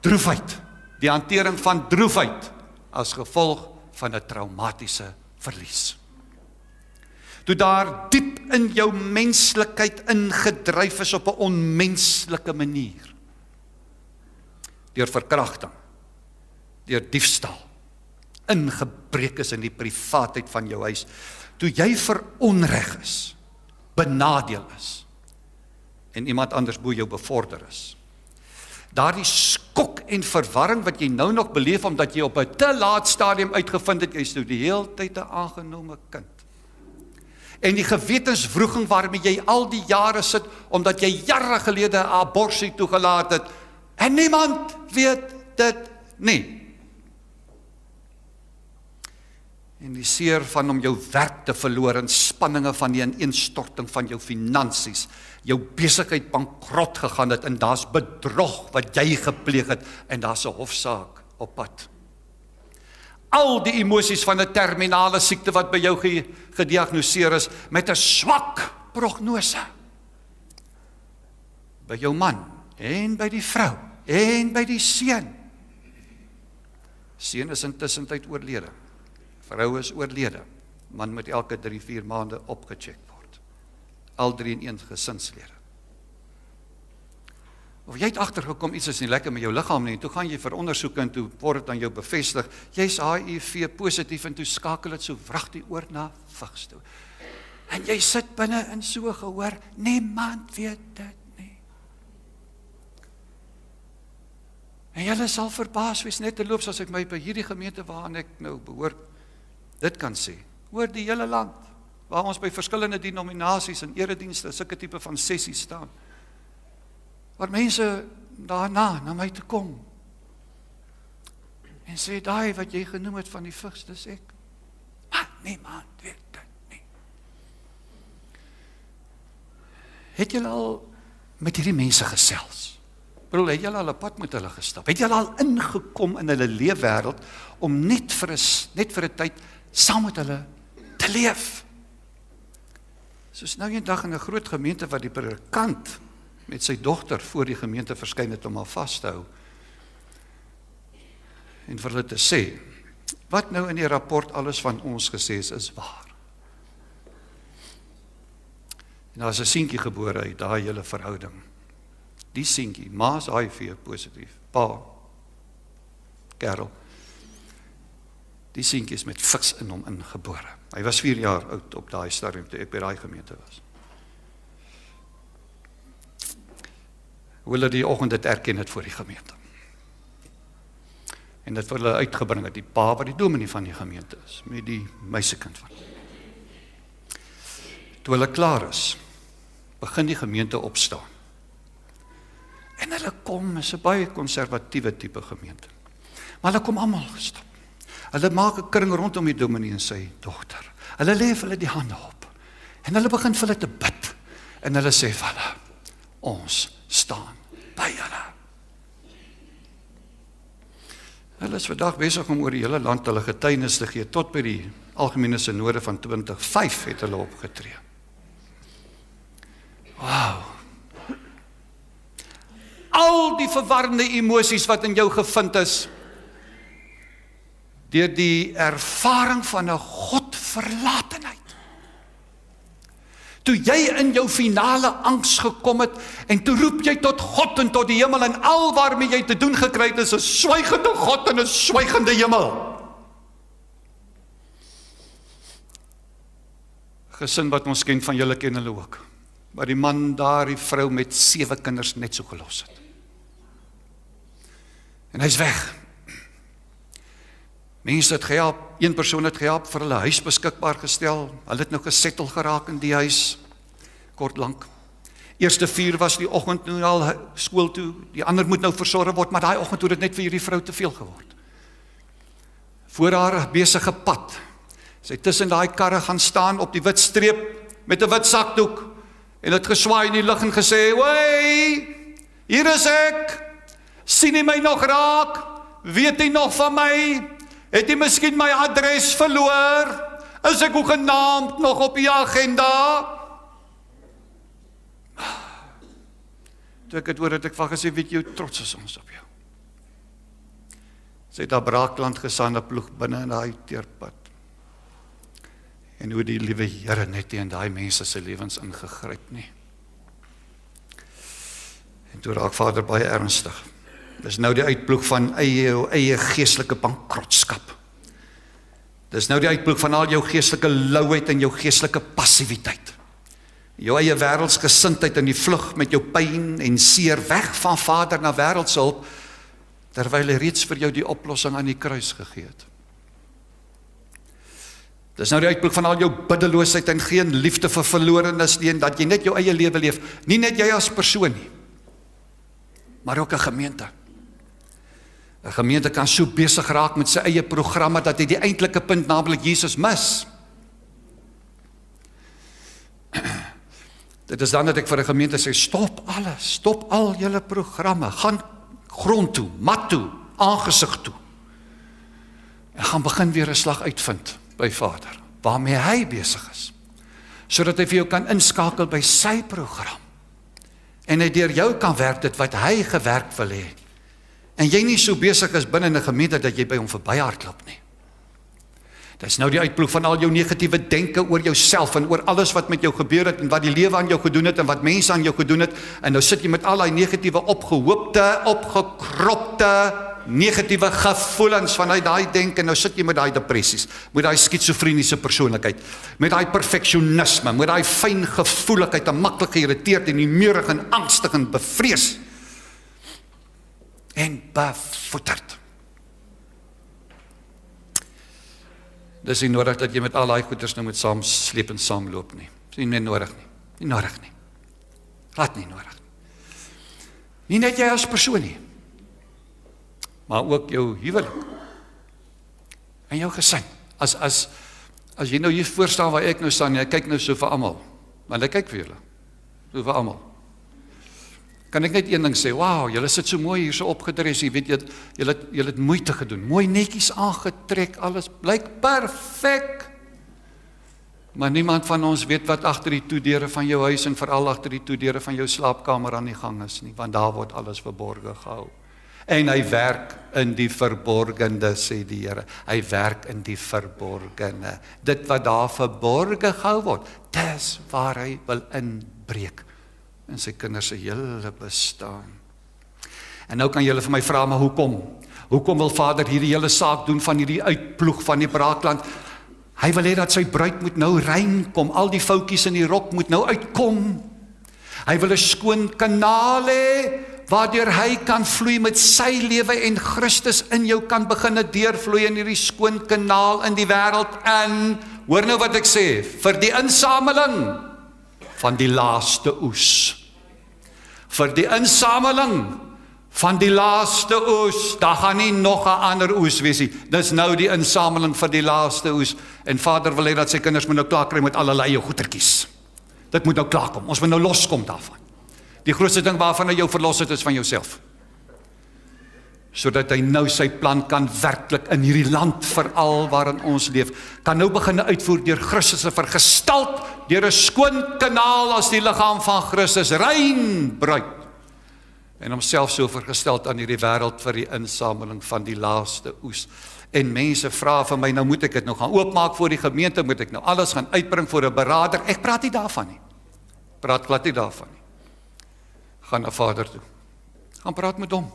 Droefheid, die hantering van droefheid as gevolg van 'n traumatiese verlies. Toe daar diep in jou menslikheid ingedryf is op 'n onmenslike manier. Deur verkrachting, deur diefstal, ingebreek is in die privaatheid van jou huis. Toe jy veronreg is, benadeel is, en iemand anders bo jou bevorder is. Daardie skok en verwarring wat jy nou nog beleef omdat jy op 'n te laat stadium uitgevind het, jy is nou die hele tyd 'n aangenome kind. En die gewetenswroging waarmee jy al die jare sit, omdat jy jare gelede 'n abortus toegelaat het, en niemand weet dit nie. En die seer van om jou werk te verloor, en spanninge van die ineenstorting van jou finansies, jou besigheid bankrot gegaan het, en daar's bedrog wat jy gepleeg het, en daar's 'n hofsaak op pad. Al die emosies van 'n terminale siekte wat by jou gediagnoseer is, met 'n swak prognose. By jou man, en by die vrou, en by die seun. Seun is intussen tyd oorlede. Vrou is oorlede. Man moet elke 3-4 maande opgecheck word. Al 3 in 1 gesinslede. Of jy het agtergekom iets is nie lekker met jou liggaam nie, en toe gaan jy vir ondersoek en toe word dit aan jou bevestig, jy's HIV positief, en toe skakel dit so wragtig oor na vigs toe. En jy sit binne in so gehoor, niemand weet dit nie. En julle sal verbaas wees, net terloops as ek my by hierdie gemeente waaraan ek nou behoort, dit kan sê, oor die hele land, waar ons by verskillende denominasies en eredienste, sulke tipe van sessies staan, waar mense daarna na my toe kom, en sê, daai wat jy genoem het van die vigs, dis ek. Maar niemand weet dit nie. Het julle al met hierdie mense gesels? Broer, het julle al 'n pad met hulle gestap? Het julle al ingekom in hulle leefwêreld om net vir 'n tyd saam met hulle te leef? Soos nou eendag in 'n groot gemeente wat die predikant met sy dogter voor die gemeente verskyn het om haar vas te hou. En vir hulle te sê, wat nou in die rapport alles van ons gesê is waar. En daar is 'n seentjie gebore uit daai hele verhouding. Die seentjie, ma is HIV positief, pa, kerel. Die seentjie is met vigs in hom ingebore. Hy was 4 jaar oud op daai stadium toe ek by daai gemeente was. Hoe hulle die oggend dit erken het voor die gemeente. En dit vir hulle uitgebring het, die pa wat die dominee van die gemeente is, met die meisiekind van. Toe hulle klaar is, begin die gemeente opstaan. En hulle kom, is 'n baie konservatiewe tipe gemeente. Maar hulle kom almal gestap. Hulle maak 'n kring rondom die dominee en sy dogter. Hulle lê vir hulle die hande op. En hulle begin vir hulle te bid. En hulle sê vir hulle, ons staan by julle. Hulle is vandag besig om oor die hele land hulle getuienis te gee, tot by die algemene synode van 2005 het hulle opgetree. Wow. Al die verwarrende emosies wat in jou gevind is, deur die ervaring van 'n Godverlatenheid. Toe jy in jou finale angs gekom het, en toe roep jy tot God en tot die hemel, en al waarmee jy te doen gekry het, is 'n swygende God en 'n swygende hemel. Gesin wat ons ken van julle ken hulle ook, waar die man daar die vrou met 7 kinders net so gelos het. En hy's weg. Mense het gehelp, een persoon het gehelp vir hulle huis beskikbaar gestel, hulle het nou gesettel geraak in die huis, kort lank. Eerste 4 was die oggend nou al skool toe, die ander moet nou versorg word, maar daai oggend het dit net vir hierdie vrou te veel geword. Voor haar besige pad, sy tussen daai karre gaan staan op die wit streep, met 'n wit sakdoek, en het geswaai in die lug en gesê, "Wei, hier is ek, sien jy my nog raak, weet jy nog van my, het jy miskien my adres verloor, is ek hoegenaamd nog op die agenda?" Toe ek het hoor, het ek van gesê, weet jy hoe trots is ons op jou. Sy het daar Braakland gesaande ploeg binne in daai teerpad. En hoe die liewe Here net in daai mense se lewens ingegryp nie. En toe raak Vader baie ernstig. Dis nou die uitploeg van eie geestelike bankrotskap. Dis nou die uitploeg van al jou geestelike louheid en jou geestelike passiwiteit. Jou eie wêreldsgesindheid in die vlug met jou pyn en seer weg van Vader na wêreldse hulp, terwyl hy reeds vir jou die oplossing aan die kruis gegee het. Dis nou die uitploeg van al jou biddeloosheid en geen liefde vir verlorenes nie, en dat jy net jou eie lewe leef, nie net jy as persoon nie, maar ook 'n gemeente. 'n Gemeente kan so besig raak met sy eie programme dat hy die eintlike punt, naamlik Jesus, mis. Dit is dan dat ek vir 'n gemeente sê, stop alles, stop al julle programme, gaan grond toe, mat toe, aangesig toe, en gaan begin weer 'n slag uitvind by Vader, waarmee hy besig is, sodat hy vir jou kan inskakel by sy program, en hy deur jou kan werk dit wat hy gewerk wil hê, en jy nie so besig is binne 'n gemeente dat jy by hom verbyhardloop nie. Dit is nou die uitploeg van al jou negatiewe denke oor jouself en oor alles wat met jou gebeur het en wat die lewe aan jou gedoen het en wat mense aan jou gedoen het, en nou sit jy met al die negatiewe opgehoopte, opgekropte, negatiewe gevoelens vanuit daai denke, en nou sit jy met daai depressies, met daai skizofreniese persoonlikheid, met daai perfeksionisme, met daai fyn gevoeligheid en maklik geïrriteerd en humeurig en angstig en bevrees en bevoeterd. Dis nie nodig dat jy met al die goeders nou moet saam sleep en saamloop nie. Dis nie meer nodig nie. Nie nodig nie. Glad nie nodig nie. Nie net jy as persoon nie, maar ook jou huwelik en jou gesin. As jy nou hier voor staan waar ek nou staan, jy kyk nou so vir almal, want ek kyk vir julle, so vir almal. Kan ek net een ding sê, wow, julle sit so mooi hier so opgedres, jy weet, julle het moeite gedoen, mooi netjies aangetrek, alles blyk perfek. Maar niemand van ons weet wat agter die toedeure van jou huis en veral agter die toedeure van jou slaapkamer aan die gang is nie, want daar word alles verborge gehou. En hy werk in die verborgende, sê die Here. Hy werk in die verborgene. Dit wat daar verborge gehou word, dis waar hy wil inbreek in sy kinders se hele bestaan. En nou kan julle vir my vra, maar hoekom? Hoekom wil Vader hierdie hele saak doen van hierdie uitploeg van die braakland? Hy wil hê dat sy bruid moet nou rein kom, al die foutjies in die rok moet nou uitkom. Hy wil 'n skoon kanaal hê, waardeur hy kan vloei met sy lewe en Christus in jou kan beginne deurvloei in hierdie skoon kanaal in die wêreld in, hoor nou wat ek sê, vir die insameling van die laaste oes. Vir die insameling van die laaste oes, daar gaan nie nog 'n ander oes wees nie. Dis nou die insameling vir die laaste oes. En Vader wil hê dat sy kinders moet nou klaar kry met allerlei jou goetertjies. Dit moet nou klaar kom. Ons moet nou loskom daarvan. Die grootste ding waarvan hy jou verlos het is van jouself. Sodat hy nou sy plan kan werklik in hierdie land veral waarin ons leef, kan nou begin uitvoer deur Christus se vergestalt, deur 'n skoon kanaal as die liggaam van Christus, rein bruid. En homself so vergesteld aan hierdie wêreld vir die insameling van die laaste oes. En mense vra vir my, nou moet ek dit nou gaan oopmaak voor die gemeente, moet ek nou alles gaan uitbring voor 'n beraader? Ek praat nie daarvan nie. Praat glad nie daarvan nie. Gaan na Vader toe. Gaan praat met hom.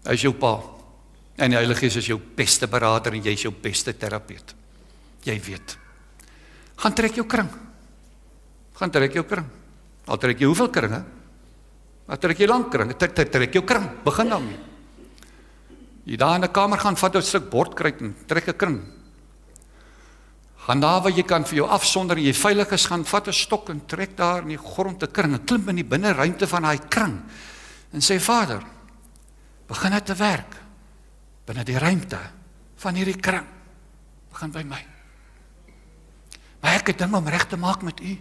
Hy is jou pa. En die Heilige Gees is jou beste beraader en jy is jou beste terapeut. Jy weet. Gaan trek jou kring. Gaan trek jou kring. Al trek jy hoeveel kringe? Maar trek jy lang kring, trek jou kring, begin daarmee. Jy daar in 'n kamer gaan, vat 'n stuk bordkruit en trek 'n kring. Gaan daar waar jy kan vir jou afsonder en jy veilig is, gaan vat 'n stok en trek daar in die grond 'n kring en klim in die binneruimte van daai kring. En sê, Vader, begin dit te werk binne die ruimte van hierdie kring. Begin by my. Maar ek het dinge om reg te maak met u.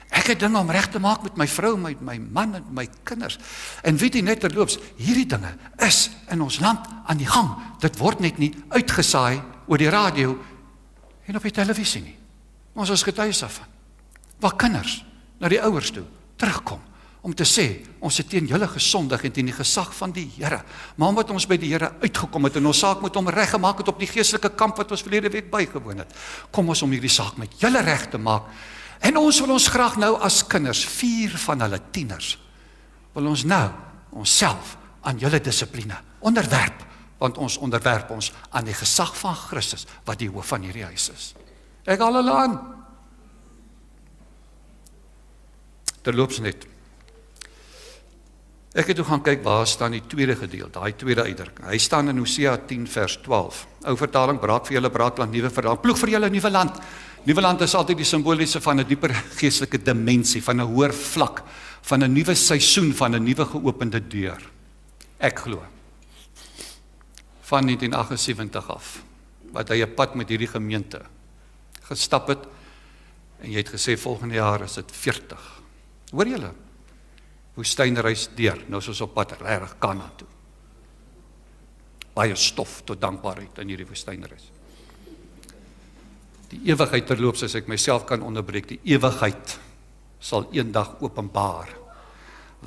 Ek het dinge om reg te maak met my vrou, met my man en my kinders. En weet jy net terloops, hierdie dinge is in ons land aan die gang. Dit word net nie uitgesaai oor die radio en op die televisie nie. Ons is getuies daarvan. Waar kinders na die ouers toe terugkom om te sê, ons het teen julle gesondig en teen die gesag van die Here. Maar omdat ons by die Here uitgekom het en ons saak met hom reggemaak het op die geestelike kamp wat ons verlede week bygewoon het, kom ons om hierdie saak met julle reg te maak. En ons wil ons graag nou as kinders, 4 van hulle tieners, wil ons nou onsself aan julle dissipline onderwerp, want ons onderwerp ons aan die gesag van Christus, wat die hoof van hierdie huis is. Ek haal hulle aan. Terloops net. Ek het toe gaan kyk waar staan die tweede gedeelte, daai tweede uitdrukking. Hy staan in Hosea 10 vers 12. Ou vertaling, braak vir julle braakland, nuwe vertaling, ploeg vir julle nuwe land. Nuwe land is altyd die simboliese van 'n dieper geestelike dimensie, van 'n hoër vlak, van 'n nuwe seisoen, van 'n nuwe geopende deur. Ek glo. Van 1978 af, wat hy 'n pad met hierdie gemeente gestap het, en jy het gesê volgende jaar is dit 40. Hoor julle? Woestynreis deur, nou soos op pad regtig Kanaan toe. Baie stof tot dankbaarheid in hierdie woestynreis. Die ewigheid terloops, as ek myself kan onderbreek, die ewigheid sal eendag openbaar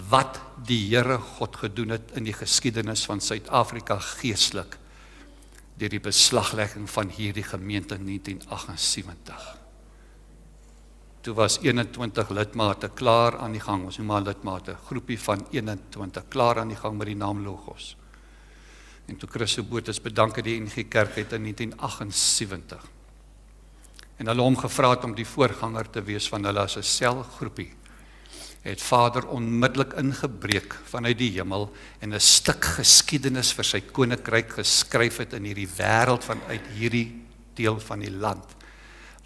wat die Here God gedoen het in die geskiedenis van Suid-Afrika geestelik deur die beslaglegging van hierdie gemeente in 1978. Toe was 21 lidmate klaar aan die gang, ons noem maar lidmate, groepie van 21 klaar aan die gang met die naam Logos. En toe Christo Botha bedank het die NG Kerk het in 1978. En hulle hom gevra het om die voorganger te wees van hulle as 'n selgroepie, het Vader onmiddellik ingebreek vanuit die hemel en 'n stuk geskiedenis vir sy koninkryk geskryf het in hierdie wêreld vanuit hierdie deel van die land,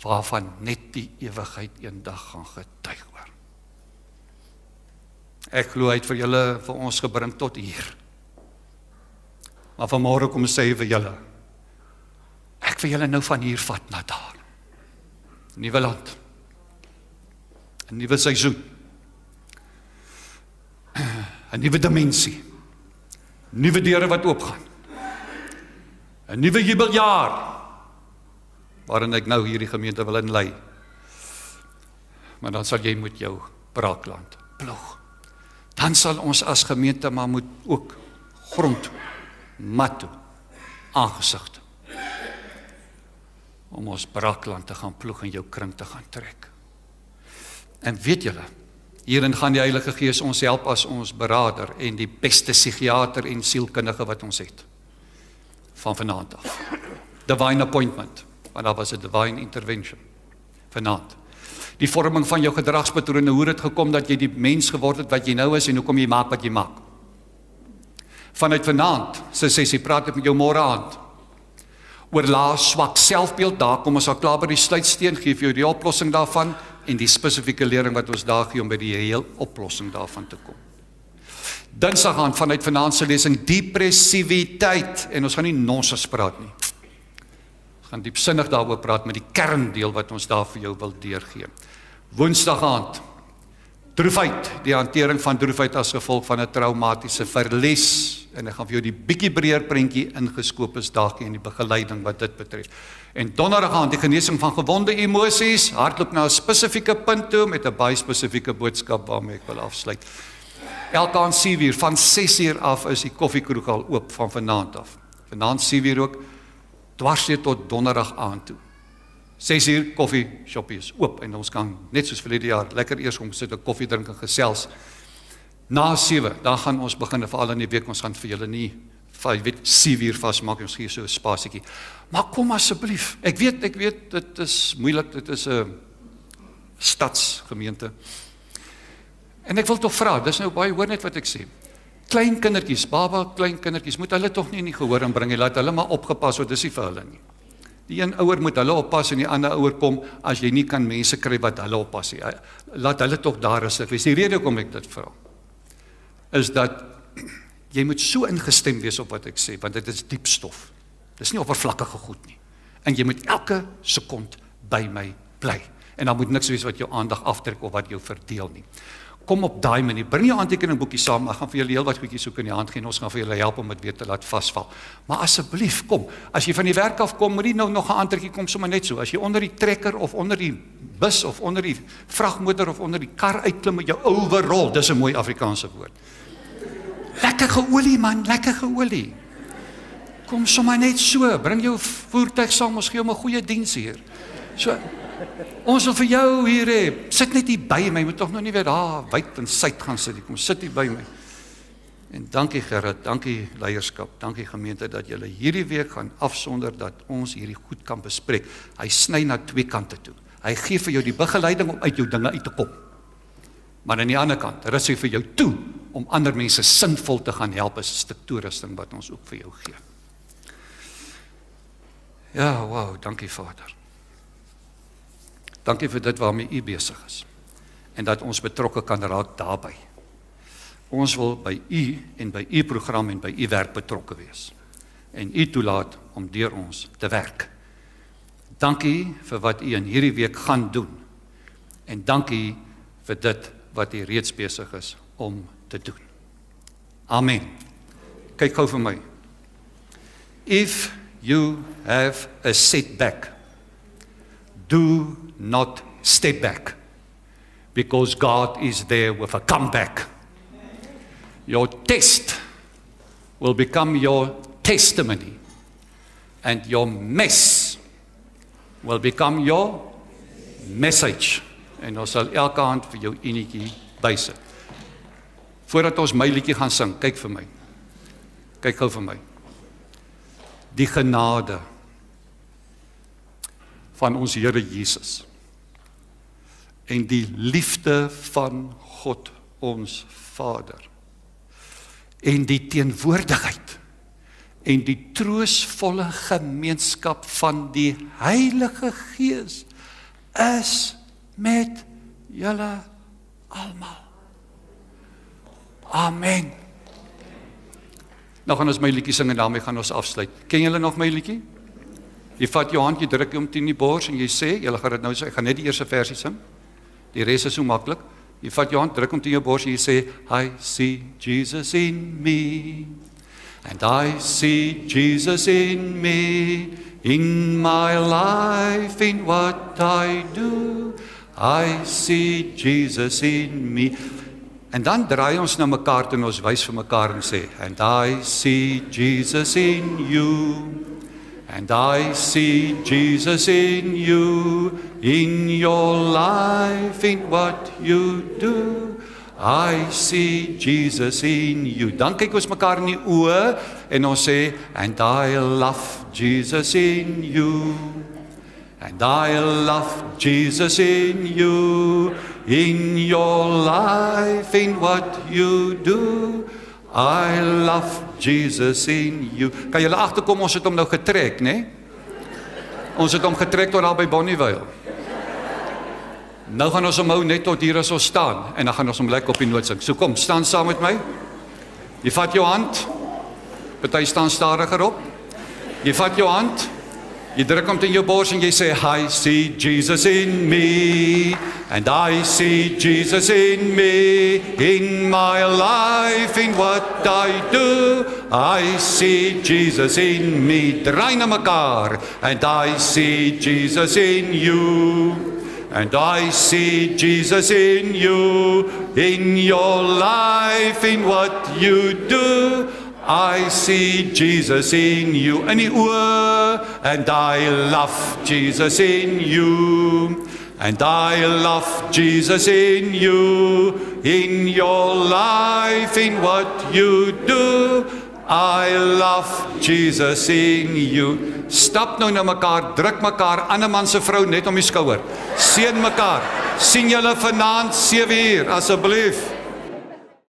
waarvan net die ewigheid eendag gaan getuig oor. Ek glo hy het vir ons gebring tot hier. Maar vanmôre kom sê vir julle, ek wil julle nou van hier vat na daar. Nuwe land, 'n nuwe seisoen, 'n nuwe dimensie, nuwe deure wat oopgaan, 'n nuwe jubeljaar, waarin ek nou hierdie gemeente wil inlei. Maar dan sal jy met jou braakland ploeg. Dan sal ons as gemeente maar moet ook grond, mat toe, aangesig toe, om ons braakland te gaan ploeg en jou kring te gaan trek. En weet julle, hierin gaan die Heilige Gees ons help as ons beraader en die beste psigiater en sielkundige wat ons het, van vanaand af. Divine appointment, want daar was 'n divine intervention, vanaand. Die vorming van jou gedragspatrone, hoe het gekom dat jy die mens geword het wat jy nou is en hoekom jy maak wat jy maak. Vanuit vanaand, sy sessie, praat ek met jou môre aand, oor lae swak selfbeeld, daar kom ons al klaar by die sluitsteen, gee vir jou die oplossing daarvan, en die spesifieke lering wat ons daar gee om by die heel oplossing daarvan te kom. Dinsdag aan, vanuit vanaand se lesing, depressiwiteit, en ons gaan nie nonsens praat nie. Ons gaan diepsinnig daaroor praat met die kerndeel wat ons daar vir jou wil deurgee. Woensdag aand, droefheid, die hantering van droefheid as gevolg van 'n traumatiese verlies, en ek gaan vir jou die bietjie breër prentjie ingeskoop is daar in die begeleiding wat dit betref. En donderdag aand, die genesing van gewonde emosies, hardloop na 'n spesifieke punt toe met 'n baie spesifieke boodskap waarmee ek wil afsluit. Elke aand 7 uur, van 6 uur af is die koffiekroeg al oop van vanaand af. Vanaand 7 uur ook, dwarsdeur tot donderdag aand toe. 6 uur koffie shoppie is oop en ons kan net soos verlede jaar lekker eers kom sit 'n koffie drink en gesels. Na 7, dan gaan ons begin, veral in die week, ons gaan vir julle nie, jy weet, 7 uur vasmaak, ons gee so 'n spasietjie. Maar kom asseblief, ek weet, dit is moeilik, dit is 'n stadsgemeente. En ek wil tog vra, dis nou baie, hoor net wat ek sê. Klein kindertjies, klein kindertjies, moet hulle tog nie in die gehoor inbring nie, laat hulle maar opgepas word, dis nie vir hulle nie. Die een ouer moet hulle oppas en die ander ouer kom, as jy nie kan mense kry wat hulle oppas nie. Laat hulle tog daar rustig wees. Die rede hoekom ek dit vra, is dat jy moet so ingestem wees op wat ek sê, want dit is diep stof. Dit is nie oppervlakkige goed nie. En jy moet elke sekond by my bly. En dan moet niks wees wat jou aandag aftrek of wat jou verdeel nie. Kom op daai manier, bring jou aantekeningboekie saam, ek gaan vir julle heel wat goedjies soek in die hand gee, en ons gaan vir julle help om dit weer te laat vasval. Maar asseblief, kom, as jy van die werk af kom, moet nie nou nog 'n aantrekkie kom, sommer net so. As jy onder die trekker of onder die bus of onder die vragmotor of onder die kar uitklim met jou overall, dis 'n mooi Afrikaanse woord. Lekker geolie man, lekker geolie. Kom sommer net so, bring jou voertuig saam, ons gee hom 'n goeie diens hier. So, ons wil vir jou hier hê, sit net hier by my, moet tog nog nie weer daar wyd en suid gaan sit, kom sit hier by my. En dankie Gerrit, dankie leierskap, dankie gemeente, dat julle hierdie week gaan afsonder, dat ons hierdie goed kan bespreek. Hy sny na twee kante toe. Hy gee vir jou die begeleiding om uit jou dinge uit te kom. Maar aan die ander kant, rus hy vir jou toe, om ander mense sinvol te gaan help, is 'n stuk toerusting wat ons ook vir jou gee. Ja, wow, dankie Vader. Dankie vir dit waarmee u besig is, en dat ons betrokke kan raak daarby. Ons wil by u en by u program en by u werk betrokke wees, en u toelaat om deur ons te werk. Dankie vir wat u in hierdie week gaan doen, en dankie vir dit wat u reeds besig is om te doen. Amen. Kyk gou vir my. If you have a setback, do not step back, because God is there with a comeback. Your test will become your testimony, and your mess will become your message. En ons sal elke hand vir jou enetjie bysit. Voordat ons my liedjie gaan sing, kyk vir my. Kyk gou vir my. Die genade van ons Here Jesus en die liefde van God ons Vader en die teenwoordigheid en die troostvolle gemeenskap van die Heilige Gees is met julle almal. Amen. Nou gaan ons my liedjie sing en daarmee gaan ons afsluit. Ken julle nog my liedjie? Jy vat jou hand, jy druk hom teen die bors en jy sê, julle gaan dit nou sê, ek gaan net die eerste versie sing. Die res is so maklik. Jy vat jou hand, druk hom teen jou bors en jy sê, I see Jesus in me. And I see Jesus in me, in my life, in what I do. I see Jesus in me. En dan draai ons na mekaar toe en ons wys vir mekaar en sê, and I see Jesus in you. And I see Jesus in you, in your life, in what you do. I see Jesus in you. Dan kyk ons mekaar in die oë en ons sê, and I love Jesus in you. And I love Jesus in you, in your life, in what you do. I love Jesus in you. Kan julle agterkom, ons het hom nou getrek, né? Ons het hom getrek tot daar by Bonnievale. Nou gaan ons hom hou net tot hier as ons staan, en dan gaan ons hom lekker op die noot sing. So kom, staan saam met my. Jy vat jou hand, party staan stadiger op. Jy vat jou hand, jy druk hom teen jou bors en jy sê, I see Jesus in me, and I see Jesus in me, in my life, in what I do. I see Jesus in me. Draai na mekaar, and I see Jesus in you. And I see Jesus in you, in your life, in what you do. I see Jesus in you. In die oë, and I love Jesus in you. And I love Jesus in you, in your life, in what you do. I love Jesus in you. Stap nou na mekaar, druk mekaar, ander man se vrou net om die skouer. Seën mekaar. Sien julle vanaand 7 uur, asseblief.